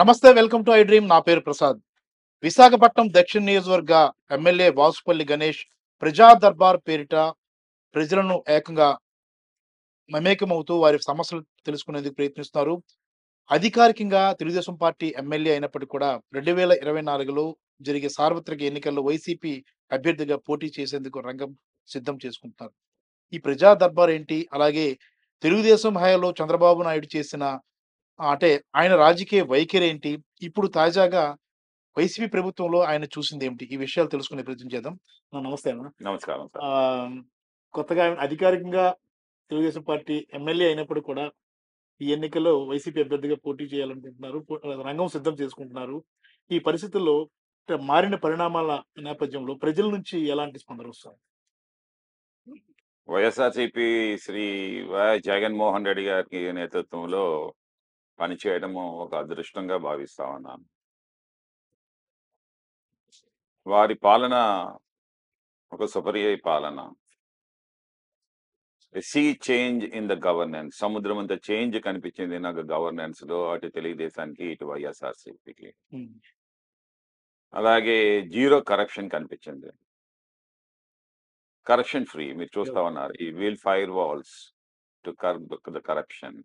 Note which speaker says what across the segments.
Speaker 1: నమస్తే. Welcome to I dream. నా పేరు ప్రసాద్. విశాఖపట్నం దక్షిణ నియోజకవర్గ ఎమ్మెల్యే వాసుపల్లి గణేష్ ప్రజా దర్బార్ పేరిట ప్రజలను ఏకంగా మమేకమవుతూ వారి సమస్యలు తెలుసుకునేందుకు ప్రయత్నిస్తున్నారు. అధికారికంగా తెలుగుదేశం పార్టీ ఎమ్మెల్యే అయినప్పటికీ కూడా 2024లో జరిగే సార్వత్రిక ఎన్నికల్లో వైసీపీ అభ్యర్థిగా పోటీ చేసేందుకు రంగం సిద్ధం చేసుకుంటున్నారు. ఈ ప్రజా దర్బార్ ఏంటి? అలాగే తెలుగుదేశం హయాంలో చంద్రబాబు నాయుడు చేసిన అంటే ఆయన రాజకీయ వైఖరేంటి? ఇప్పుడు తాజాగా వైసీపీ ప్రభుత్వంలో ఆయన చూసిందేమిటి? ఈ విషయాలు తెలుసుకునే ప్రయత్నం చేద్దాం. నమస్తే అన్న.
Speaker 2: నమస్కారం సార్.
Speaker 1: ఆహ్, కొత్తగా ఆయన అధికారికంగా తెలుగుదేశం పార్టీ ఎమ్మెల్యే అయినప్పుడు కూడా ఈ ఎన్నికల్లో వైసీపీ అభ్యర్థిగా పోటీ చేయాలనుకుంటున్నారు. రంగం సిద్ధం చేసుకుంటున్నారు. ఈ పరిస్థితుల్లో మారిన పరిణామాల నేపథ్యంలో ప్రజల నుంచి ఎలాంటి స్పందన వస్తుంది?
Speaker 2: వైఎస్ఆర్సీపీ శ్రీ జగన్మోహన్ రెడ్డి గారికి నేతృత్వంలో పనిచేయడము ఒక అదృష్టంగా భావిస్తా ఉన్నాను. వారి పాలన ఒక సుపర్య పాలన. Sea change in the governance. సముద్రం అంత చేంజ్ కనిపించింది నాకు గవర్నెన్స్ లో, అటు తెలుగుదేశానికి ఇటు వైఎస్ఆర్సీపీకి. అలాగే జీరో కరప్షన్ కనిపించింది. కరప్షన్ ఫ్రీ మీరు చూస్తా ఉన్నారు. ఈ we'll fire walls to curb the corruption.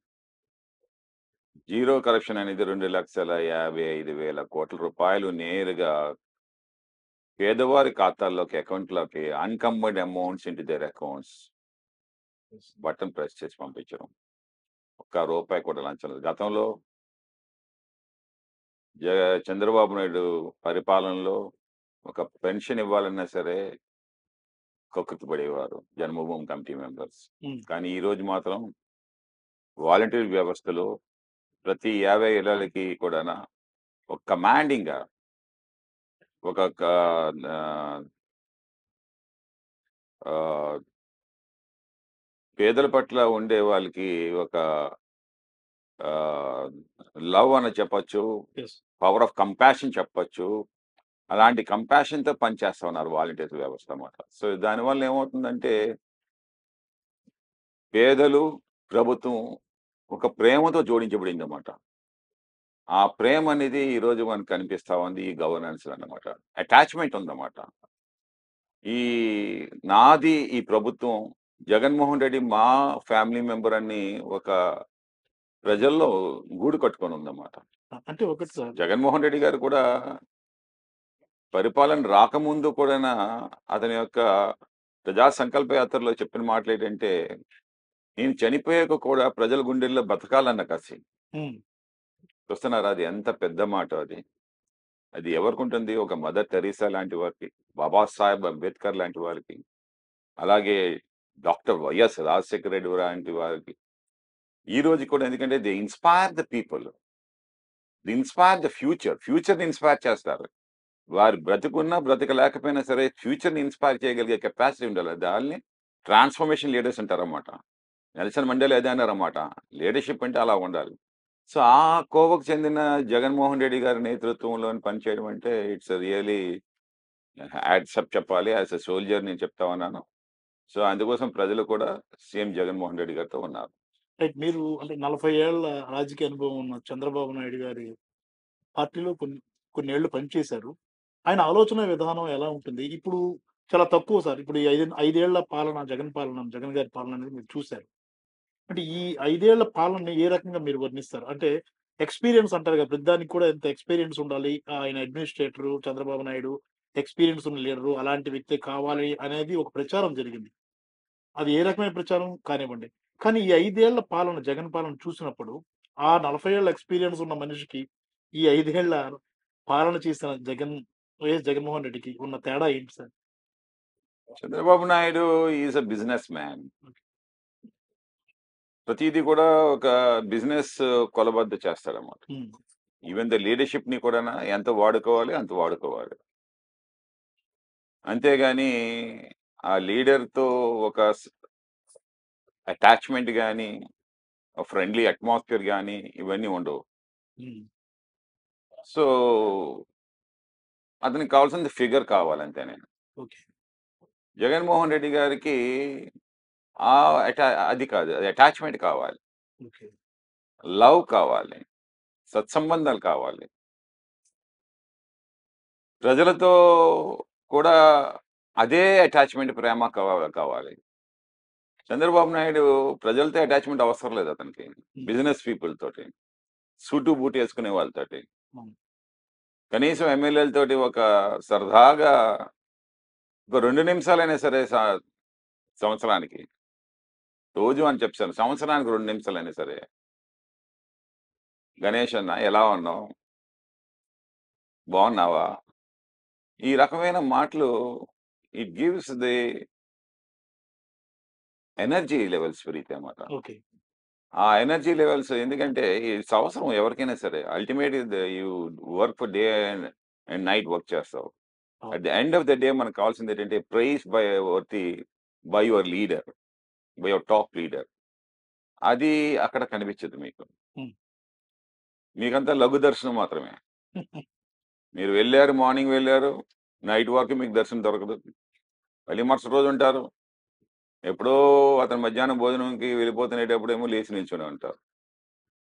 Speaker 2: Zero corruption అనేది 2,55,000 కోట్ల రూపాయలు నేరుగా పేదవారి ఖాతాల్లోకి, అకౌంట్లోకి unencumbered amounts into their accounts button press చేసి పంపించడం. ఒక్క రూపాయి కూడా లంచం లేదు. గతంలో చంద్రబాబు నాయుడు పరిపాలనలో ఒక పెన్షన్ ఇవ్వాలన్నా సరే కక్కుర్తి పడేవారు జన్మభూమి కమిటీ మెంబర్స్. కానీ ఈ రోజు మాత్రం వాలంటీర్ వ్యవస్థలో ప్రతి 50 ఏళ్ళకి కూడా ఒక కమాండింగ్ గా ఒక పేదల పట్ల ఉండే వాళ్ళకి ఒక లవ్ అని చెప్పచ్చు, పవర్ ఆఫ్ కంపాషన్ చెప్పచ్చు. అలాంటి కంపాషన్తో పనిచేస్తా ఉన్నారు వాలంటీర్ వ్యవస్థ అన్నమాట. సో దానివల్ల ఏమవుతుందంటే పేదలు ప్రభుత్వం ఒక ప్రేమతో జోడించబడింది అన్నమాట. ఆ ప్రేమ అనేది ఈ రోజు మనకు కనిపిస్తా ఉంది ఈ గవర్నెన్స్ అన్నమాట. అటాచ్మెంట్ ఉందన్నమాట. ఈ నాది ఈ ప్రభుత్వం, జగన్మోహన్ రెడ్డి మా ఫ్యామిలీ మెంబర్ అని ఒక ప్రజల్లో గూడు కట్టుకొని ఉందన్నమాట.
Speaker 1: అంటే ఒకటి సార్,
Speaker 2: జగన్మోహన్ రెడ్డి గారు కూడా పరిపాలన రాకముందు కూడా అతని యొక్క ప్రజా సంకల్ప యాత్రలో చెప్పిన మాటలు ఏంటంటే, నేను చనిపోయాక కూడా ప్రజల గుండెల్లో బతకాలన్న కసి. చూస్తున్నారా? అది ఎంత పెద్ద మాట అది. అది ఎవరికి ఉంటుంది? ఒక మదర్ తెరీసా లాంటి వారికి, బాబాసాహెబ్ అంబేద్కర్ లాంటి వారికి, అలాగే డాక్టర్ వైఎస్ రాజశేఖర రెడ్డి లాంటి వారికి. ఈ రోజు కూడా ఎందుకంటే they inspire the people, the inspire the ఫ్యూచర్ని ఇన్స్పైర్ చేస్తారు. వారు బ్రతుకున్నా బ్రతకలేకపోయినా సరే ఫ్యూచర్ని ఇన్స్పైర్ చేయగలిగే కెపాసిటీ ఉండాలి. దాన్ని ట్రాన్స్ఫర్మేషన్ లీడర్స్ అంటారన్నమాట. నెల్సన్ మండేలా అదే అన్నారన్నమాట. లీడర్షిప్ అంటే అలా ఉండాలి. సో ఆ కోవకు చెందిన జగన్మోహన్ రెడ్డి గారి నేతృత్వంలో పనిచేయడం అంటే ఇట్స్ రియలీ యాడ్సప్ చెప్పాలి. యాజ్ ఎ సోల్జర్ నేను చెప్తా ఉన్నాను. సో అందుకోసం ప్రజలు కూడా సీఎం జగన్మోహన్ రెడ్డి గారితో ఉన్నారు.
Speaker 1: మీరు అంటే 40 ఏళ్ల రాజకీయ అనుభవం ఉన్న చంద్రబాబు నాయుడు గారి పార్టీలో కొన్నేళ్లు పనిచేశారు. ఆయన ఆలోచన విధానం ఎలా ఉంటుంది? ఇప్పుడు చాలా తక్కువ సార్. ఇప్పుడు ఈ 5 ఏళ్ల పాలన, జగన్ గారి పాలన అనేది మీరు చూసారు. అంటే ఈ 5 ఏళ్ల పాలనని ఏ రకంగా మీరు వర్ణిస్తారు? అంటే ఎక్స్‌పీరియన్స్ అంటారు కదా! ప్రతిదానికి కూడా ఎంత ఎక్స్‌పీరియన్స్ ఉండాలి. ఆయన అడ్మినిస్ట్రేటరు చంద్రబాబు నాయుడు ఎక్స్‌పీరియన్స్ ఉన్న లీడరు అలాంటి వ్యక్తే కావాలి అనేది ఒక ప్రచారం జరిగింది. అది ఏ రకమైన ప్రచారం కానివ్వండి. కానీ ఈ 5 ఏళ్ల పాలన, జగన్ పాలన చూసినప్పుడు ఆ 40 ఏళ్ల ఎక్స్‌పీరియన్స్ ఉన్న మనిషికి ఈ 5 ఏళ్ల పాలన చేసిన వైఎస్ జగన్మోహన్ రెడ్డికి ఉన్న తేడా ఏంటి sir?
Speaker 2: Chandrababu Naidu is a business man. ప్రతిదీ కూడా ఒక బిజినెస్ కొలబద్ద చేస్తాడన్నమాట. ఈవెన్ ద లీడర్షిప్ ని కూడా ఎంత వాడుకోవాలి అంత వాడుకోవాలి. అంతేగాని ఆ లీడర్తో ఒక అటాచ్మెంట్ కానీ, ఫ్రెండ్లీ అట్మాస్ఫియర్ కానీ ఇవన్నీ ఉండవు. సో అతనికి కావాల్సింది ఫిగర్ కావాలంతే. నేను జగన్మోహన్ రెడ్డి గారికి అది కాదు, అది అటాచ్మెంట్ కావాలి, లవ్ కావాలి. సత్సంబంధాలు కావాలి. ప్రజలతో కూడా అదే అటాచ్‌మెంట్, ప్రేమ కావాలి. చంద్రబాబు నాయుడు ప్రజలతో అటాచ్‌మెంట్ అవసరం లేదు అతనికి. బిజినెస్ పీపుల్ తోటి, సూటు బూటు యేసుకునే వాళ్ళతోటి.
Speaker 1: అవును.
Speaker 2: కనీసం ఎమ్మెల్యేలతోటి ఒక సరదాగా ఒక 2 నిమిషాలైనా సరే సంవత్సరానికి. రోజు అని చెప్పాను. సంవత్సరానికి 2 నిమిషాలైనా సరే. గణేష్ అన్న ఎలా ఉన్నావు? బాగున్నావా? ఈ రకమైన మాటలు it gives the energy levels పెరుగుతాయన్నమాట.
Speaker 1: ఓకే.
Speaker 2: ఆ ఎనర్జీ లెవెల్స్ ఎందుకంటే ఇట్స్ అవసరం ఎవరికైనా సరే. Ultimately you work for day and night work చేస్తావు.
Speaker 1: అవును.
Speaker 2: At the end of the day మనకు కావాల్సింది ఏంటంటే praise by your leader, by your top leader. అది అక్కడ కనిపించదు మీకు.
Speaker 1: హ్మ్.
Speaker 2: మీకంతా లఘు దర్శనం మాత్రమే. మీరు వెళ్లారు, మార్నింగ్ వెళ్లారు, నైట్ వరకు మీకు దర్శనం దొరకదు. మళ్ళీ మరుసటి రోజు ఉంటారు. ఎప్పుడో అతను మధ్యాహ్నం భోజనంకి వెళ్ళిపోతునేటప్పుడేమో లేచి నిల్చొని ఉంటారు.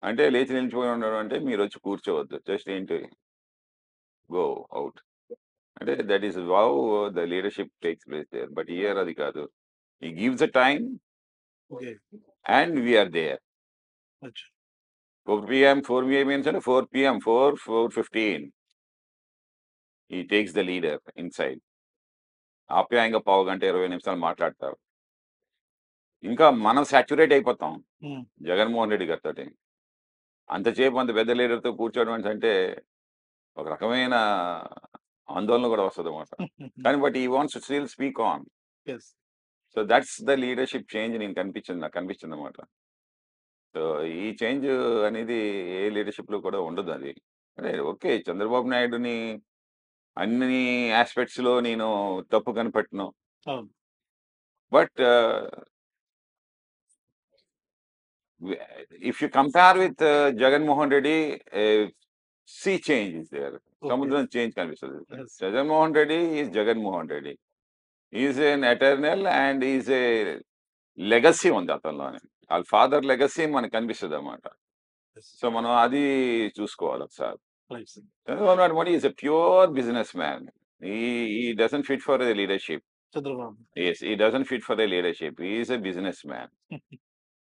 Speaker 2: అంటే లేచి నిల్చొని ఉండడం అంటే మీరొచ్చి కూర్చోవద్దు. జస్ట్ ఏంటి గో ఔట్. అంటే that is how the leadership takes place there. But here అది కాదు. He gives a time
Speaker 1: okay.
Speaker 2: And we are there.
Speaker 1: అచ్చా!
Speaker 2: 4 పీఎం, 4 పీఎం మీన్స్ అంటే 4 PM, 4:15 he takes the leader inside. ఆప్యాయంగా పావుగంట, 20 నిమిషాలు మాట్లాడతారు. ఇంకా మనం సాచ్యురేట్ అయిపోతాం
Speaker 1: హ్మ్.
Speaker 2: జగన్మోహన్ రెడ్డి గారితోటి. అంతసేపు అంత పెద్ద లీడర్‌తో కూర్చోవడం అంటే ఒక రకమైన ఆందోళన కూడా వస్తదన్నమాట. కానీ but he wants to still speak on.
Speaker 1: Yes.
Speaker 2: So that's the leadership change నాకు కనిపించిందన్నమాట. సో ఈ చేంజ్ అనేది ఏ లీడర్‌షిప్‌లో కూడా ఉండదు అది. అంటే ఓకే. చంద్రబాబు నాయుడుని అన్ని యాస్పెక్ట్స్‌లో నేను తప్పు కనిపెట్టను.
Speaker 1: అవును.
Speaker 2: But if you compare with Jagannath Reddy, sea change is there.
Speaker 1: Okay.
Speaker 2: సముద్రం చేంజ్ కనిపిస్తుంది.
Speaker 1: Yes.
Speaker 2: Jaganmohan Reddy is Jaganmohan Reddy. Is an eternal and is a legacy ఉంది అతనిలోని. వాళ్ళ ఫాదర్ లెగసీ మనకు కనిపిస్తుంది అన్నమాట.
Speaker 1: యెస్.
Speaker 2: సో మనం అది చూసుకోవాలి ఒకసారి.
Speaker 1: Right sir.
Speaker 2: Chandrababu Naidu Modi is a pure businessman. He doesn't fit for a leadership.
Speaker 1: Chandrababu.
Speaker 2: Yes, he doesn't fit for a leadership. Is a businessman.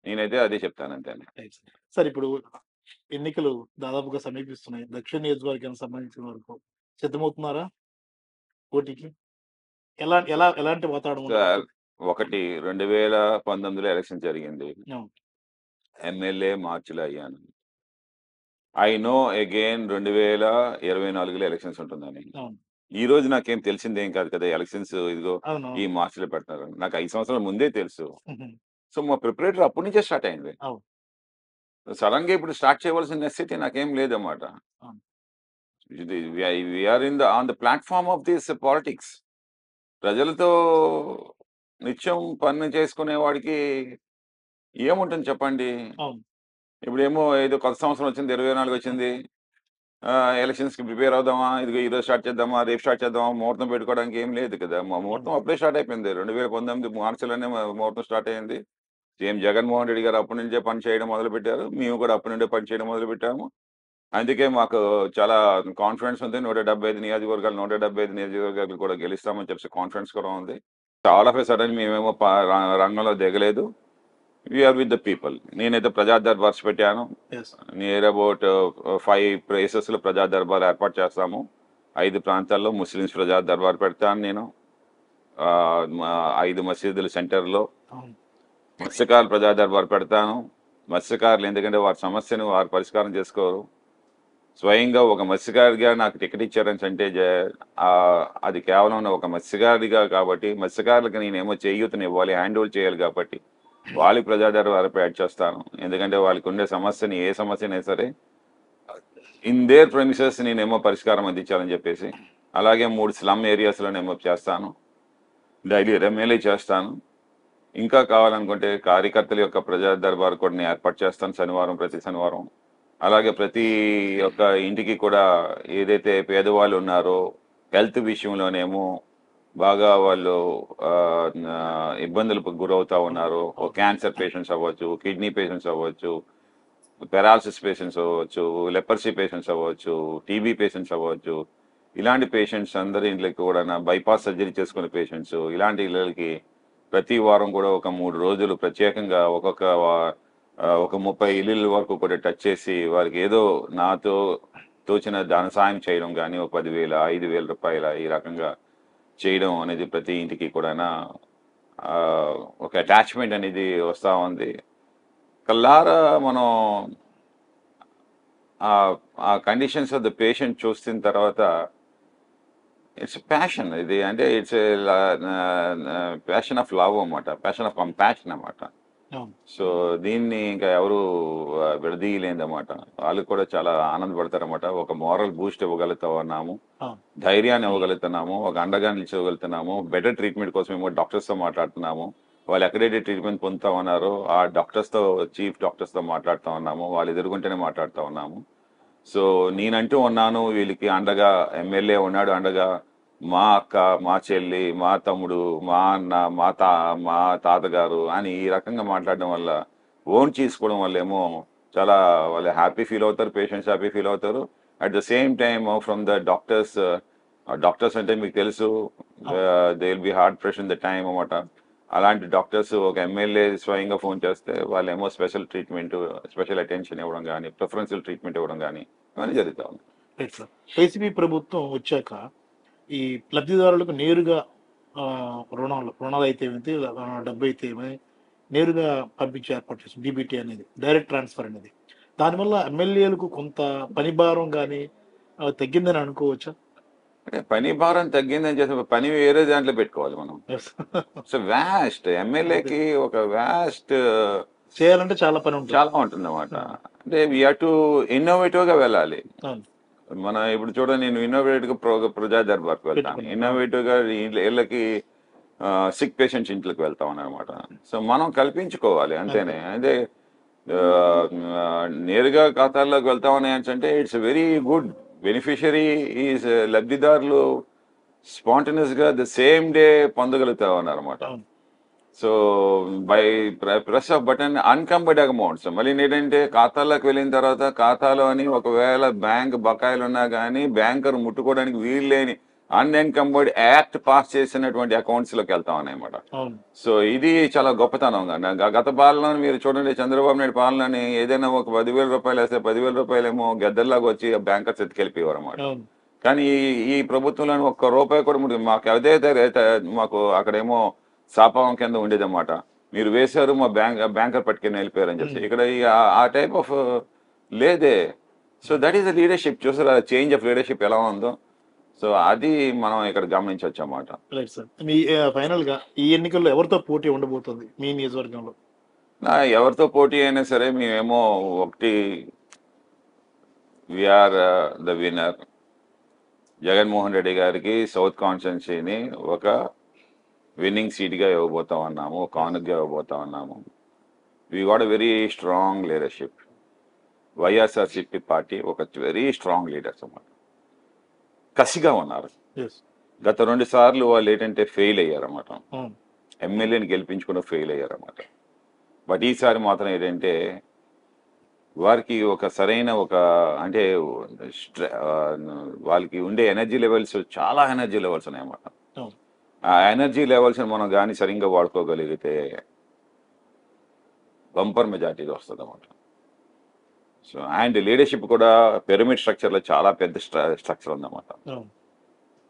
Speaker 2: నేనైతే అదే చెప్తాను అంతే.
Speaker 1: Right sir. సార్ ఇప్పుడు ఎన్నికలు దాదాపుగా సమీపిస్తున్నాయి. దక్షిణ నియోజకవర్గానికి సంబంధించిన వరకు సిద్ధమవుతున్నారా పోటీకి? ఎలాంటి వాతావరణం
Speaker 2: సార్
Speaker 1: ఉండబోతుంది?
Speaker 2: ఒకటి 2019లో ఎలక్షన్ జరిగింది.
Speaker 1: అవును.
Speaker 2: ఎమ్మెల్యే మార్చిలో అయ్యాను. ఐ నో అగైన్ 2024లో ఎలక్షన్స్ ఉంటుందని.
Speaker 1: అవును.
Speaker 2: ఈ రోజు నాకేం తెలిసిందేం కాదు కదా ఎలక్షన్స్ ఇదిగో
Speaker 1: అవును.
Speaker 2: ఈ మార్చిలో పెడతారు. నాకు 5 సంవత్సరాల ముందే తెలుసు.
Speaker 1: హుహు.
Speaker 2: సో మా ప్రిపరేటరీ అప్పటి నుంచే స్టార్ట్ అయింది.
Speaker 1: అవును.
Speaker 2: సడన్ గా ఇప్పుడు స్టార్ట్ చేయవలసిన నెసెసిటీ నాకేం లేదన్నమాట.
Speaker 1: అవును.
Speaker 2: We are on the platform of this politics. ప్రజలతో నిత్యం పని చేసుకునే వాడికి ఏముంటుంది చెప్పండి.
Speaker 1: అవును.
Speaker 2: ఇప్పుడేమో ఏదో కొత్త సంవత్సరం వచ్చింది, 24 వచ్చింది. ఎలక్షన్స్‌కి ప్రిపేర్ అవుదామా, ఇదిగో ఈరోజు స్టార్ట్ చేద్దామా, రేపు స్టార్ట్ చేద్దామా, ముహూర్తం పెట్టుకోవడానికి ఏం లేదు కదా. మా ముహూర్తం అప్పుడే స్టార్ట్ అయిపోయింది. 2019 మార్చిలోనే ముహూర్తం స్టార్ట్ అయింది. సీఎం జగన్మోహన్ రెడ్డి గారు అప్పటి నుంచే పని చేయడం మొదలుపెట్టారు. మేము కూడా అప్పటి నుండే పని చేయడం మొదలుపెట్టాము. అందుకే మాకు చాలా కాన్ఫిడెన్స్ ఉంది. 175 నియోజకవర్గాలు, 175 నియోజకవర్గాలు కూడా గెలుస్తామని చెప్పేసి కాన్ఫిడెన్స్ కూడా ఉంది. ఆల్ ఆఫ్ ఎ సడన్ మేమేమో రంగంలో దిగలేదు. We are with the people. నేనైతే ప్రజా దర్బార్స్ పెట్టాను.
Speaker 1: యెస్.
Speaker 2: నియర్ అబౌట్ 5 ప్లేసెస్‌లో ప్రజా దర్బార్ ఏర్పాటు చేస్తాము. 5 ప్రాంతాల్లో ముస్లిమ్స్ ప్రజా దర్బార్ పెడతాను నేను. 5 మసీదుల సెంటర్‌లో
Speaker 1: అవును.
Speaker 2: మత్స్యకారుల ప్రజా దర్బార్ పెడతాను. మత్స్యకారులు ఎందుకంటే వారి సమస్యను వారు పరిష్కారం చేసుకోరు. స్వయంగా ఒక మత్స్యకారిగా నాకు టికెట్ ఇచ్చారని అంటే అది కేవలం ఒక మత్స్యకారిగా కాబట్టి మత్స్యకారులకు నేనేమో చేయూతనివ్వాలి, హ్యాండ్ ఓవర్ చేయాలి కాబట్టి వాళ్ళకి ప్రజా దర్బార్ యాడ్ చేస్తాను. ఎందుకంటే వాళ్ళకి ఉండే సమస్యని ఏ సమస్యనైనా సరే ఇన్ దేర్ ప్రెమిసెస్ నేనేమో పరిష్కారం అందించాలని చెప్పేసి. అలాగే 3 స్లమ్ ఏరియాస్లోనేమో చేస్తాను. డైలీ ఎమ్మెల్యే చేస్తాను. ఇంకా కావాలనుకుంటే కార్యకర్తల యొక్క ప్రజా దర్బార్ కూడా నేను ఏర్పాటు చేస్తాను ప్రతి శనివారం. అలాగే ప్రతి ఒక్క ఇంటికి కూడా ఏదైతే పేదవాళ్ళు ఉన్నారో హెల్త్ విషయంలోనేమో బాగా వాళ్ళు ఇబ్బందులకు గురవుతా ఉన్నారు. క్యాన్సర్ పేషెంట్స్ అవ్వచ్చు, కిడ్నీ పేషెంట్స్ అవ్వచ్చు, పెరాలసిస్ పేషెంట్స్ అవ్వచ్చు, లెపర్సీ పేషెంట్స్ అవ్వచ్చు, టీబీ పేషెంట్స్ అవ్వచ్చు, ఇలాంటి పేషెంట్స్ అందరి ఇంట్లోకి కూడా బైపాస్ సర్జరీ చేసుకునే పేషెంట్స్ ఇలాంటి ఇళ్ళకి ప్రతి వారం కూడా ఒక 3 రోజులు ప్రత్యేకంగా ఒక 30 ఇల్లుల వరకు కూడా టచ్ చేసి వారికి ఏదో నాతో తోచిన ధన సాయం చేయడం కానీ ఒక 10,000 5,000 రూపాయల ఈ రకంగా చేయడం అనేది ప్రతి ఇంటికి కూడా ఒక అటాచ్మెంట్ అనేది వస్తూ ఉంది. కల్లారా మనం ఆ కండిషన్స్ ఆఫ్ ద పేషెంట్ చూసిన తర్వాత ఇట్స్ ప్యాషన్ ఇది, అంటే ఇట్స్ ప్యాషన్ ఆఫ్ లవ్ అన్నమాట, ప్యాషన్ ఆఫ్ కంపాషన్ అన్నమాట. సో దీన్ని ఇంకా ఎవరు విడదీయలేదన్నమాట. వాళ్ళు కూడా చాలా ఆనందపడతారన్నమాట. ఒక మోరల్ బూస్ట్ ఇవ్వగలుగుతా ఉన్నాము, ధైర్యాన్ని ఇవ్వగలుగుతున్నాము, ఒక అండగా నిలిచగలుగుతున్నాము, బెటర్ ట్రీట్మెంట్ కోసం ఏమో డాక్టర్స్తో మాట్లాడుతున్నాము. వాళ్ళు ఎక్కడైతే ట్రీట్మెంట్ పొందుతా ఉన్నారో ఆ డాక్టర్స్తో, చీఫ్ డాక్టర్స్తో మాట్లాడుతూ ఉన్నాము, వాళ్ళు ఎదుర్కొంటేనే మాట్లాడుతూ ఉన్నాము. సో నేనంటూ ఉన్నాను వీళ్ళకి అండగా, ఎమ్మెల్యే ఉన్నాడు అండగా, మా అక్క, మా చెల్లి, మా తమ్ముడు, మా అన్న, మా తాతగారు అని ఈ రకంగా మాట్లాడడం వల్ల, ఓన్ చేసుకోవడం వల్ల ఏమో చాలా వాళ్ళు హ్యాపీ ఫీల్ అవుతారు, పేషెంట్స్ హ్యాపీ ఫీల్ అవుతారు. At the same time from the doctors అంటే మీకు తెలుసు they will be hard pressure in the time అన్నమాట. అలాంటి డాక్టర్స్ ఒక ఎమ్మెల్యే స్వయంగా ఫోన్ చేస్తే వాళ్ళేమో స్పెషల్ ట్రీట్మెంట్, స్పెషల్ అటెన్షన్ ఇవ్వడం కానీ, ప్రిఫరెన్షియల్ ట్రీట్మెంట్ ఇవ్వడం కానీ ఇవన్నీ జరుగుతూ ఉంది.
Speaker 1: వైసీపీ ప్రభుత్వం వచ్చాక ఈ లబ్ధిదారులకు నేరుగా రుణాలు అయితే ఏమైతే, డబ్బు అయితే ఏమైనా నేరుగా పంపించే ఏర్పాటు చేస్తుంది డీబీటీ అనేది, డైరెక్ట్ ట్రాన్స్ఫర్ అనేది. దానివల్ల ఎమ్మెల్యేలకు కొంత పని భారం కానీ తగ్గిందని అనుకోవచ్చా?
Speaker 2: అంటే పని భారం తగ్గిందని చెప్పి పని వేరే దాంట్లో పెట్టుకోవాలి మనం. సో వ్యాస్ట్ ఎమ్మెల్యేకి ఒక వ్యాస్ట్
Speaker 1: చేయాలంటే చాలా పని ఉంటుంది,
Speaker 2: చాలా ఉంటుంది అన్నమాట. అంటే వీ హ్యావ్ టు ఇన్నోవేటివ్ గా వెళ్ళాలి. మన ఇప్పుడు చూడండి, నేను ఇన్నోవేటివ్ గా ప్రజా దర్బార్కి వెళ్తాను, ఇన్నోవేటివ్ గా ఇళ్ళకి సిక్ పేషెంట్స్ ఇంట్లోకి వెళ్తాం అనమాట. సో మనం కల్పించుకోవాలి అంతేనే. అంటే నేరుగా ఖాతాల్లోకి వెళ్తామని అంటే it's very good. Beneficiary is లబ్ధిదారులు స్పాంటనియస్ గా ద సేమ్ డే పొందగలుగుతా ఉన్నారన్నమాట. So by press of button unencumbered amounts. మళ్ళీ ఏంటంటే ఖాతాల్లోకి వెళ్ళిన తర్వాత ఖాతాలో అని ఒకవేళ బ్యాంక్ బకాయిలు ఉన్నా కానీ బ్యాంకర్ ముట్టుకోవడానికి వీలు లేని అన్ఎన్కంబర్డ్ యాక్ట్ పాస్ చేసినటువంటి అకౌంట్స్ లోకి వెళ్తా ఉన్నాయన్నమాట. సో ఇది చాలా గొప్పతనం. గత పాలన మీరు చూడండి, చంద్రబాబు నాయుడు పాలనని ఏదైనా ఒక 10,000 రూపాయలు వేస్తే 10,000 రూపాయలేమో గద్దల్లాగా వచ్చి బ్యాంకర్స్ ఎత్తుకెళ్ళిపోయేవారు అన్నమాట. కానీ ఈ ప్రభుత్వంలో ₹1 కూడా మాకు ఏదైతే మాకు అక్కడేమో శాపం కింద ఉండేదన్నమాట. మీరు వేశారు, మా బ్యాంకర్ పట్టుకుని వెళ్ళిపోయారని చెప్పి. ఇక్కడ ఆ టైప్ ఆఫ్ లేదే. So that is the leadership. చూసారా చేంజ్ ఆఫ్ లీడర్షిప్ ఎలా ఉందో? సో అది మనం ఇక్కడ గమనించవచ్చు అన్నమాట.
Speaker 1: Right sir. మీ ఫైనల్ గా ఈ ఎన్నికల్లో ఎవరితో పోటీ ఉండబోతుంది మీ నియోజకవర్గంలో?
Speaker 2: ఎవరితో పోటీ అయినా సరే మేమేమో ఒకటి, we are the winner. Jaganmohan Reddy గారికి సౌత్ కాన్స్టిట్యున్సీని ఒక విన్నింగ్ సీట్గా ఇవ్వబోతా ఉన్నాము, కానుకగా ఇవ్వబోతా ఉన్నాము. We got a very strong leadership. YSRCP party ఒక వెరీ స్ట్రాంగ్ లీడర్స్ అన్నమాట. కసిగా ఉన్నారు. గత 2 సార్లు వాళ్ళు ఏంటంటే ఫెయిల్ అయ్యారన్నమాట. ఎమ్మెల్యేని గెలిపించుకుని ఫెయిల్ అయ్యారన్నమాట. బట్ ఈసారి మాత్రం ఏంటంటే వారికి ఒక సరైన అంటే వాళ్ళకి ఉండే ఎనర్జీ లెవెల్స్, చాలా ఎనర్జీ లెవెల్స్ ఉన్నాయన్నమాట. ఆ ఎనర్జీ లెవెల్స్ మనం కానీ సరిగ్గా వాడుకోగలిగితే బంపర్ మెజార్టీ వస్తుంది అన్నమాట. సో అండ్ లీడర్షిప్ కూడా పిరమిడ్ స్ట్రక్చర్లో చాలా పెద్ద స్ట్రక్చర్ ఉందన్నమాట.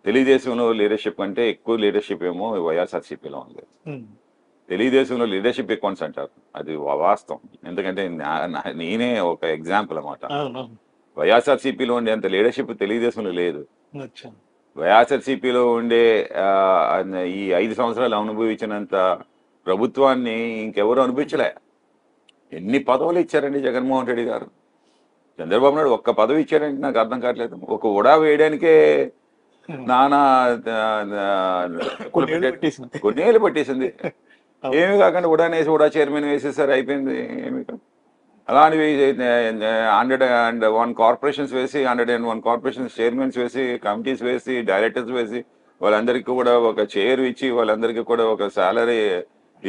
Speaker 2: తెలుగుదేశంలో లీడర్షిప్ కంటే ఎక్కువ లీడర్షిప్ ఏమో వైఎస్ఆర్సీపీలో ఉంది. తెలుగుదేశంలో లీడర్షిప్ ఎక్కువ అంటారు, అది వాస్తవం. ఎందుకంటే నేనే ఒక ఎగ్జాంపుల్ అన్నమాట. వైఎస్ఆర్సీపీలో ఉండే అంత లీడర్షిప్ తెలుగుదేశంలో లేదు. వైఎస్ఆర్సీపీలో ఉండే ఈ 5 సంవత్సరాలు అనుభవించినంత ప్రభుత్వాన్ని ఇంకెవరు అనుభవించలే. ఎన్ని పదవులు ఇచ్చారండి జగన్మోహన్ రెడ్డి గారు. చంద్రబాబు నాయుడు ఒక్క పదవి ఇచ్చారంటే నాకు అర్థం కావట్లేదు. ఒక ఉడా వేయడానికే నానా కొన్నేళ్ళు పట్టేసింది. ఏమి కాకుండా ఉడానేసి ఉడా చైర్మన్ వేసేసారు, అయిపోయింది. ఏమి అలాంటివి 101 కార్పొరేషన్స్ వేసి, 101 కార్పొరేషన్స్ చైర్మన్స్ వేసి, కమిటీస్ వేసి, డైరెక్టర్స్ వేసి, వాళ్ళందరికీ కూడా ఒక చైర్ ఇచ్చి, వాళ్ళందరికీ కూడా ఒక శాలరీ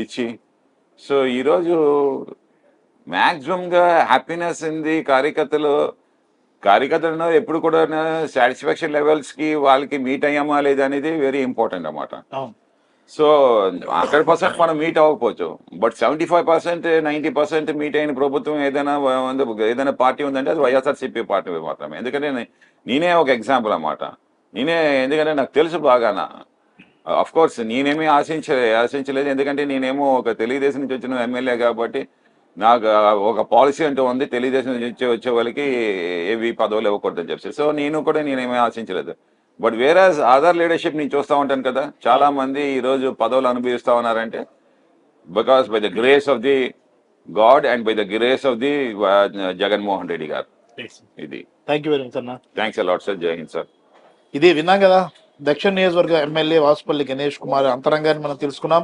Speaker 2: ఇచ్చి, సో ఈరోజు మాక్సిమం గా హ్యాపీనెస్ ఉంది కార్యకర్తలు ఎప్పుడు కూడా సాటిస్ఫాక్షన్ లెవెల్స్ కి వాళ్ళకి మీట్ అయ్యామా లేదా అనేది వెరీ ఇంపార్టెంట్ అన్నమాట.
Speaker 1: అవును.
Speaker 2: సో 100% మనం మీట్ అవ్వకపోవచ్చు, బట్ 75% 90% మీట్ అయిన ప్రభుత్వం ఏదైనా పార్టీ ఉందంటే అది వైఎస్ఆర్సీపీ పార్టీ మాత్రమే. ఎందుకంటే నేనే ఒక ఎగ్జాంపుల్ అన్నమాట. ఎందుకంటే నాకు తెలుసు బాగానా. అఫ్ కోర్స్ నేనేమీ ఆశించలేదు, ఎందుకంటే నేనేమో ఒక తెలుగుదేశం నుంచి వచ్చిన ఎమ్మెల్యే కాబట్టి నాకు ఒక పాలసీ అంటూ ఉంది, తెలుగుదేశం నుంచి వచ్చే వాళ్ళకి ఏవి పదవులు ఇవ్వకూడదని చెప్పి. సో నేనేమీ ఆశించలేదు. బట్ వేరే అదర్ లీడర్షిప్ నేను చూస్తూ ఉంటాను కదా, చాలా మంది ఈరోజు పదవులు అనుభవిస్తూ ఉన్నారంటే because by the grace of the God and by the grace of the Jaganmohan Reddy గారు. ఇది
Speaker 1: థ్యాంక్ యూ వెరీ మచ్ అన్న.
Speaker 2: Thanks a lot sir. జై హింద్ సార్.
Speaker 1: ఇది విన్నాం కదా, దక్షిణ నియోజకవర్గ ఎమ్మెల్యే వాసుపల్లి గణేష్ కుమార్ అంతరంగాన్ని మనం తెలుసుకున్నాం.